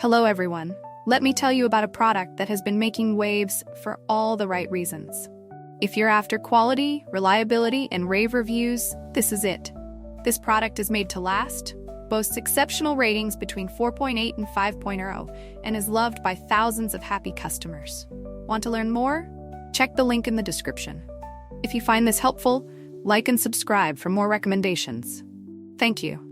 Hello everyone. Let me tell you about a product that has been making waves for all the right reasons. If you're after quality, reliability, and rave reviews, this is it. This product is made to last, boasts exceptional ratings between 4.8 and 5.0, and is loved by thousands of happy customers. Want to learn more? Check the link in the description. If you find this helpful, like and subscribe for more recommendations. Thank you.